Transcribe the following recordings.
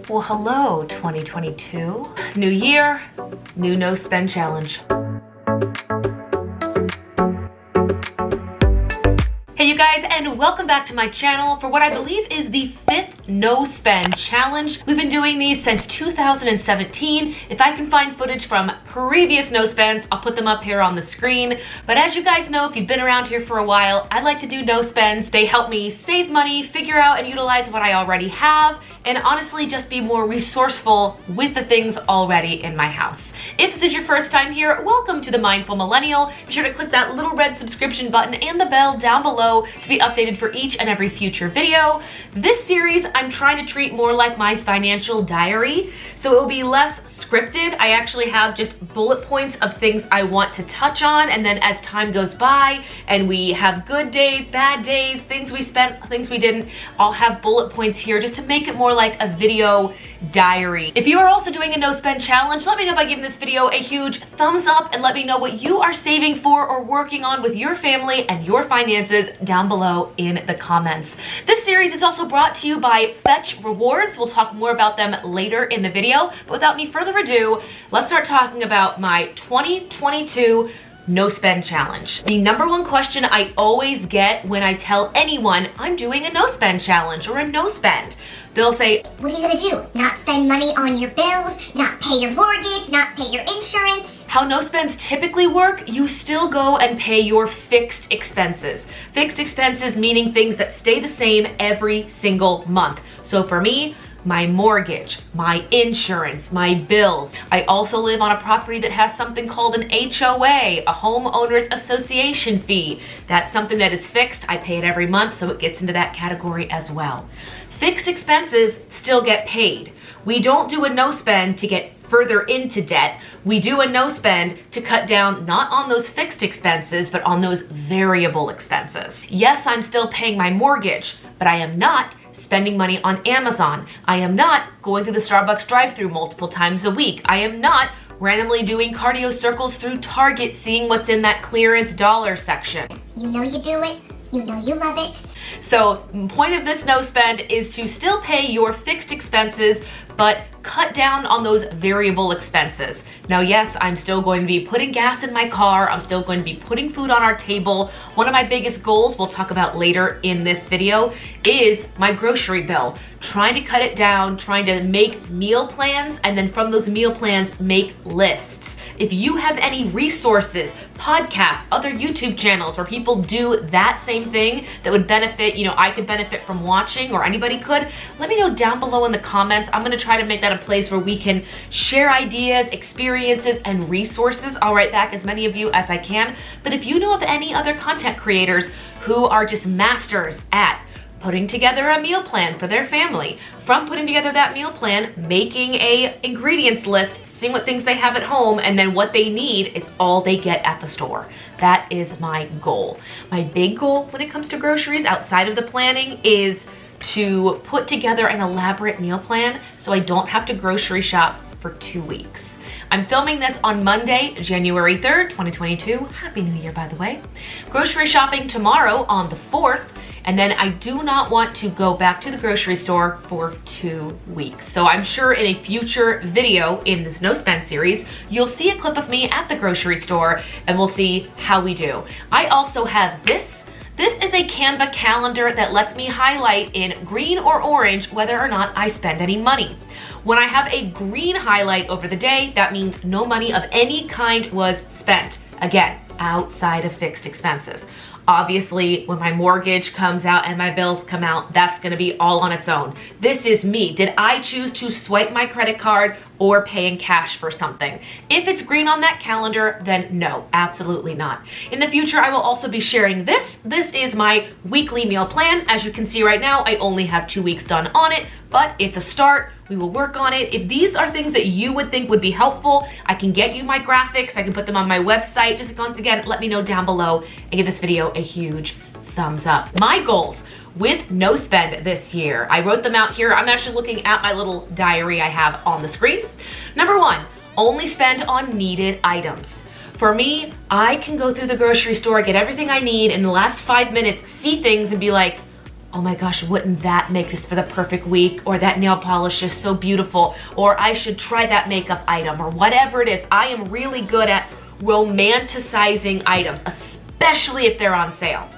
Well, hello, 2022. New year, new no spend challenge. Hey you guys, and welcome back to my channel for what I believe is the 5th no spend challenge. We've been doing these since 2017. If I can find footage from previous no spends, I'll put them up here on the screen. But as you guys know, if you've been around here for a while, I like to do no spends. They help me save money, figure out and utilize what I already have, and honestly just be more resourceful with the things already in my house. If this is your first time here, welcome to the Mindful Millennial. Be sure to click that little red subscription button and the bell down below to be updated for each and every future video. This series I'm trying to treat more like my financial diary, so it will be less scripted. I actually have just bullet points of things I want to touch on, and then as time goes by and we have good days, bad days, things we spent, things we didn't, I'll have bullet points here just to make it more like a video diary. If you are also doing a no spend challenge, let me know by giving this video a huge thumbs up and let me know what you are saving for or working on with your family and your finances down below in the comments. This series is also brought to you by Fetch Rewards. We'll talk more about them later in the video, but without any further ado, let's start talking about my 2022 no spend challenge. The number one question I always get when I tell anyone I'm doing a no spend challenge or a no spend, they'll say, what are you gonna do? Not spend money on your bills, not pay your mortgage, not pay your insurance? How no spends typically work, you still go and pay your fixed expenses. Fixed expenses meaning things that stay the same every single month. So for me, my mortgage, my insurance, my bills. I also live on a property that has something called an HOA, a homeowners association fee. That's something that is fixed. I pay it every month, so it gets into that category as well. Fixed expenses still get paid. We don't do a no spend to get further into debt. We do a no spend to cut down not on those fixed expenses, but on those variable expenses. Yes, I'm still paying my mortgage, but I am not spending money on Amazon. I am not going through the Starbucks drive-thru multiple times a week. I am not randomly doing cardio circles through Target, seeing what's in that clearance dollar section. You know you do it. You know you love it. So the point of this no spend is to still pay your fixed expenses, but cut down on those variable expenses. Now, yes, I'm still going to be putting gas in my car. I'm still going to be putting food on our table. One of my biggest goals, we'll talk about later in this video, is my grocery bill. Trying to cut it down, trying to make meal plans, and then from those meal plans, make lists. If you have any resources, podcasts, other YouTube channels where people do that same thing that would benefit, I could benefit from watching or anybody could, let me know down below in the comments. I'm gonna try to make that a place where we can share ideas, experiences, and resources. I'll write back as many of you as I can. But if you know of any other content creators who are just masters at putting together a meal plan for their family, from putting together that meal plan, making a ingredients list, seeing what things they have at home, and then what they need is all they get at the store. That is my goal. My big goal when it comes to groceries outside of the planning is to put together an elaborate meal plan so I don't have to grocery shop for 2 weeks. I'm filming this on Monday, January 3rd, 2022. Happy New Year, by the way. Grocery shopping tomorrow on the 4th. And then I do not want to go back to the grocery store for 2 weeks. So I'm sure in a future video in this no spend series, you'll see a clip of me at the grocery store and we'll see how we do. I also have this. This is a Canva calendar that lets me highlight in green or orange whether or not I spend any money. When I have a green highlight over the day, that means no money of any kind was spent. Again, outside of fixed expenses. Obviously, when my mortgage comes out and my bills come out, that's gonna be all on its own. This is me. Did I choose to swipe my credit card or pay in cash for something? If it's green on that calendar, then no, absolutely not. In the future, I will also be sharing this. This is my weekly meal plan. As you can see right now, I only have 2 weeks done on it, but it's a start. We will work on it. If these are things that you would think would be helpful, I can get you my graphics. I can put them on my website. Just once again, let me know down below and give this video a huge thumbs up. My goals with no spend this year. I wrote them out here. I'm actually looking at my little diary I have on the screen. Number 1, only spend on needed items. For me, I can go through the grocery store, get everything I need in the last 5 minutes, see things and be like, oh my gosh, wouldn't that make this for the perfect week? Or that nail polish is so beautiful, or I should try that makeup item, or whatever it is. I am really good at romanticizing items, especially if they're on sale.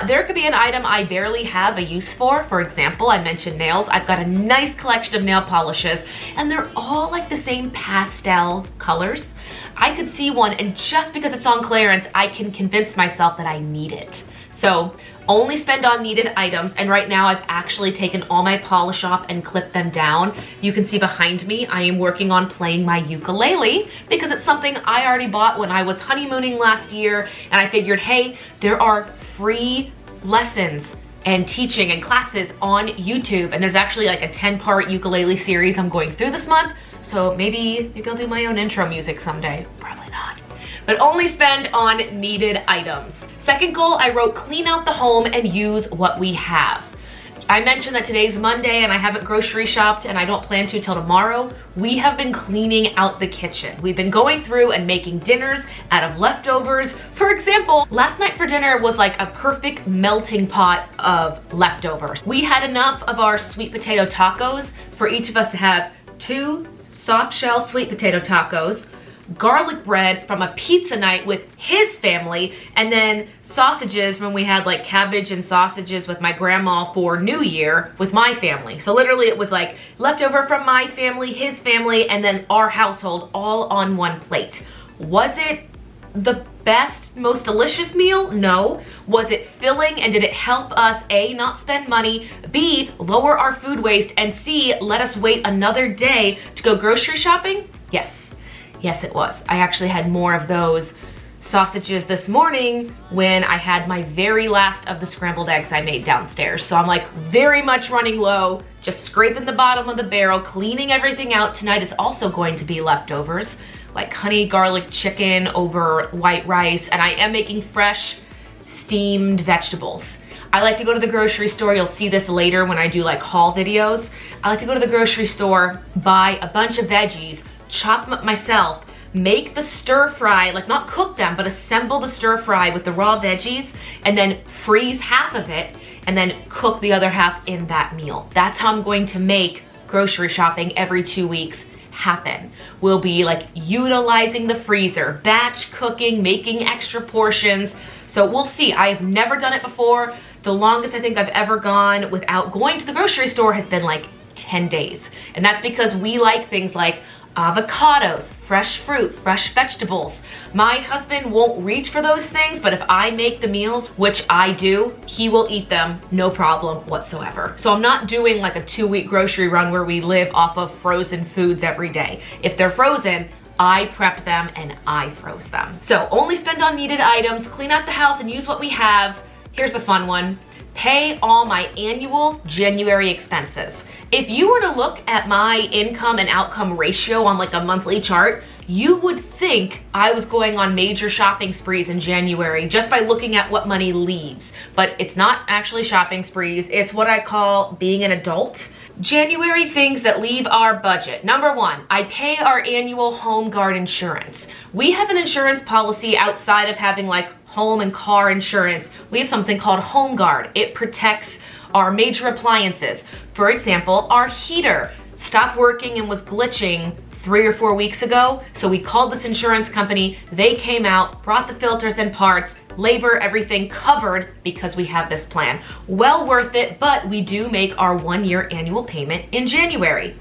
There could be an item I barely have a use for. For example, I mentioned nails. I've got a nice collection of nail polishes, and they're all like the same pastel colors. I could see one, and just because it's on clearance, I can convince myself that I need it. So only spend on needed items, and right now I've actually taken all my polish off and clipped them down. You can see behind me, I am working on playing my ukulele because it's something I already bought when I was honeymooning last year, and I figured, hey, there are free lessons and teaching and classes on YouTube, and there's actually like a 10-part ukulele series I'm going through this month, so maybe I'll do my own intro music someday. Probably not. But only spend on needed items. Second goal, I wrote clean out the home and use what we have. I mentioned that today's Monday and I haven't grocery shopped and I don't plan to till tomorrow. We have been cleaning out the kitchen. We've been going through and making dinners out of leftovers. For example, last night for dinner was like a perfect melting pot of leftovers. We had enough of our sweet potato tacos for each of us to have 2 soft shell sweet potato tacos, garlic bread from a pizza night with his family, and then sausages when we had like cabbage and sausages with my grandma for New Year with my family. So literally it was like leftover from my family, his family, and then our household all on one plate. Was it the best, most delicious meal? No. Was it filling, and did it help us A, not spend money, B, lower our food waste, and C, let us wait another day to go grocery shopping? Yes. Yes, it was. I actually had more of those sausages this morning when I had my very last of the scrambled eggs I made downstairs. So I'm like very much running low, just scraping the bottom of the barrel, cleaning everything out. Tonight is also going to be leftovers, like honey garlic chicken over white rice, and I am making fresh steamed vegetables. I like to go to the grocery store. You'll see this later when I do like haul videos. I like to go to the grocery store, buy a bunch of veggies, chop them up myself, make the stir fry, like not cook them, but assemble the stir fry with the raw veggies, and then freeze half of it, and then cook the other half in that meal. That's how I'm going to make grocery shopping every 2 weeks happen. We'll be like utilizing the freezer, batch cooking, making extra portions. So we'll see. I have never done it before. The longest I think I've ever gone without going to the grocery store has been like 10 days. And that's because we like things like avocados, fresh fruit, fresh vegetables. My husband won't reach for those things, but if I make the meals, which I do, he will eat them, no problem whatsoever. So I'm not doing like a 2-week grocery run where we live off of frozen foods every day. If they're frozen, I prep them and I froze them. So only spend on needed items, clean out the house and use what we have. Here's the fun one. Pay all my annual January expenses. If you were to look at my income and outcome ratio on like a monthly chart, you would think I was going on major shopping sprees in January just by looking at what money leaves. But it's not actually shopping sprees. It's what I call being an adult. January things that leave our budget. Number 1, I pay our annual home guard insurance. We have an insurance policy outside of having like home and car insurance. We have something called Home Guard. It protects our major appliances. For example, our heater stopped working and was glitching 3 or 4 weeks ago. So we called this insurance company. They came out, brought the filters and parts, labor, everything covered because we have this plan. Well worth it, but we do make our 1-year annual payment in January.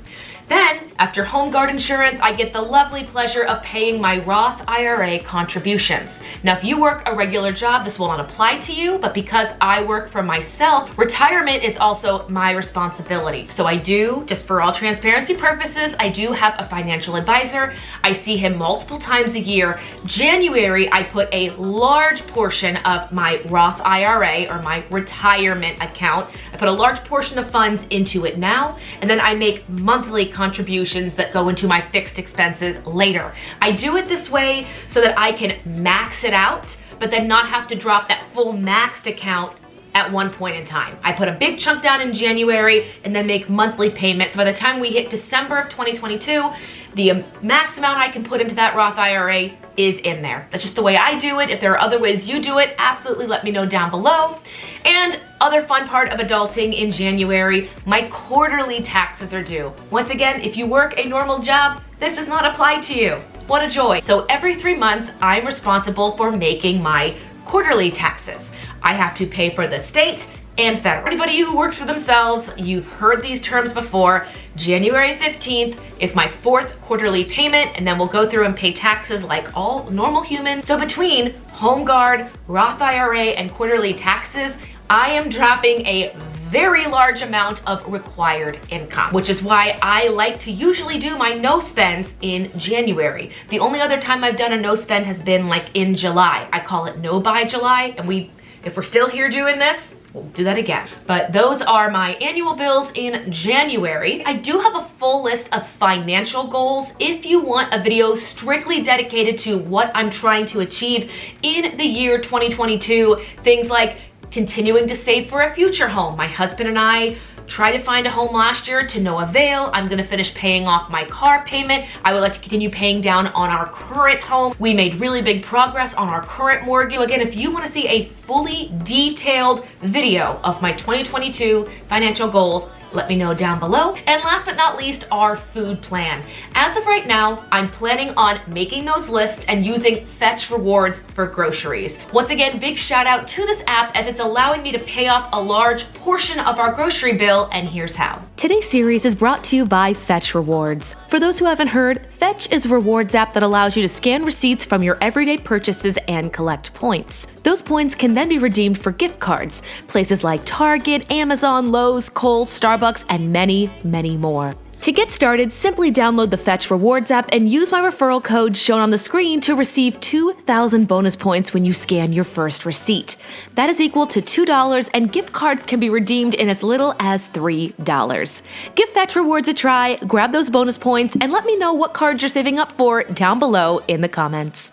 Then, after Home Guard insurance, I get the lovely pleasure of paying my Roth IRA contributions. Now, if you work a regular job, this will not apply to you, but because I work for myself, retirement is also my responsibility. So I do, just for all transparency purposes, I do have a financial advisor. I see him multiple times a year. January, I put a large portion of my Roth IRA or my retirement account. I put a large portion of funds into it now, and then I make monthly contributions that go into my fixed expenses later. I do it this way so that I can max it out, but then not have to drop that full maxed account at one point in time. I put a big chunk down in January and then make monthly payments. By the time we hit December of 2022, the max amount I can put into that Roth IRA is in there. That's just the way I do it. If there are other ways you do it, absolutely let me know down below. And other fun part of adulting in January, my quarterly taxes are due. Once again, if you work a normal job, this does not apply to you. What a joy. So every 3 months, I'm responsible for making my quarterly taxes. I have to pay for the state and federal. Anybody who works for themselves, you've heard these terms before. January 15th is my 4th quarterly payment, and then we'll go through and pay taxes like all normal humans. So between Home Guard, Roth IRA, and quarterly taxes, I am dropping a very large amount of required income, which is why I like to usually do my no spends in January. The only other time I've done a no spend has been like in July. I call it no buy July, and if we're still here doing this, we'll do that again. But those are my annual bills in January. I do have a full list of financial goals if you want a video strictly dedicated to what I'm trying to achieve in the year 2022. Things like continuing to save for a future home. My husband and I tried to find a home last year to no avail. I'm gonna finish paying off my car payment. I would like to continue paying down on our current home. We made really big progress on our current mortgage. So again, if you wanna see a fully detailed video of my 2022 financial goals, let me know down below. And last but not least, our food plan. As of right now, I'm planning on making those lists and using Fetch Rewards for groceries. Once again, big shout out to this app as it's allowing me to pay off a large portion of our grocery bill, and here's how. Today's series is brought to you by Fetch Rewards. For those who haven't heard, Fetch is a rewards app that allows you to scan receipts from your everyday purchases and collect points. Those points can then be redeemed for gift cards, places like Target, Amazon, Lowe's, Kohl's, Starbucks, and many, many more. To get started, simply download the Fetch Rewards app and use my referral code shown on the screen to receive 2,000 bonus points when you scan your first receipt. That is equal to $2, and gift cards can be redeemed in as little as $3. Give Fetch Rewards a try, grab those bonus points, and let me know what cards you're saving up for down below in the comments.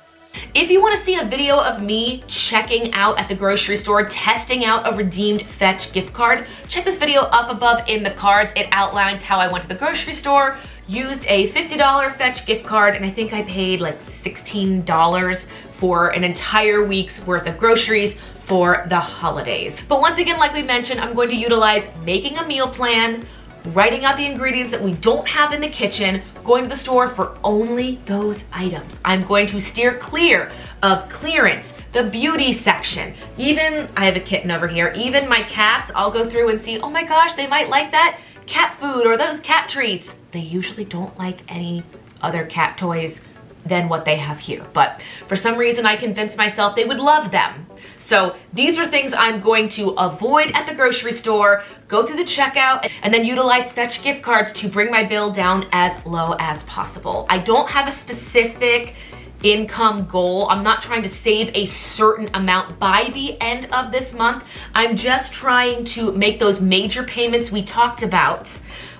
If you want to see a video of me checking out at the grocery store, testing out a redeemed Fetch gift card, check this video up above in the cards. It outlines how I went to the grocery store, used a $50 Fetch gift card, and I think I paid like $16 for an entire week's worth of groceries for the holidays. But once again, like we mentioned, I'm going to utilize making a meal plan, writing out the ingredients that we don't have in the kitchen, going to the store for only those items. I'm going to steer clear of clearance, the beauty section. Even, I have a kitten over here, even my cats, I'll go through and see, oh my gosh, they might like that cat food or those cat treats. They usually don't like any other cat toys than what they have here. But for some reason, I convinced myself they would love them. So these are things I'm going to avoid at the grocery store, go through the checkout, and then utilize Fetch gift cards to bring my bill down as low as possible. I don't have a specific income goal. I'm not trying to save a certain amount by the end of this month. I'm just trying to make those major payments we talked about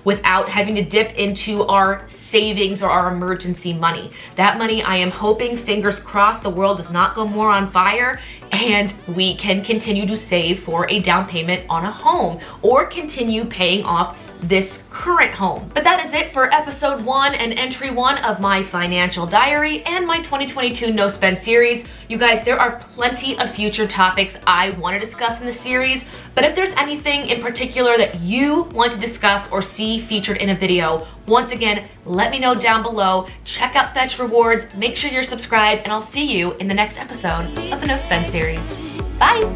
without having to dip into our savings or our emergency money. That money, I am hoping, fingers crossed, the world does not go more on fire and we can continue to save for a down payment on a home or continue paying off this current home. But that is it for episode 1 and entry 1 of my financial diary and my 2022 no spend series. You guys, there are plenty of future topics I want to discuss in the series, but if there's anything in particular that you want to discuss or see featured in a video, once again, let me know down below. Check out Fetch Rewards, make sure you're subscribed, and I'll see you in the next episode of the No Spend series. Bye!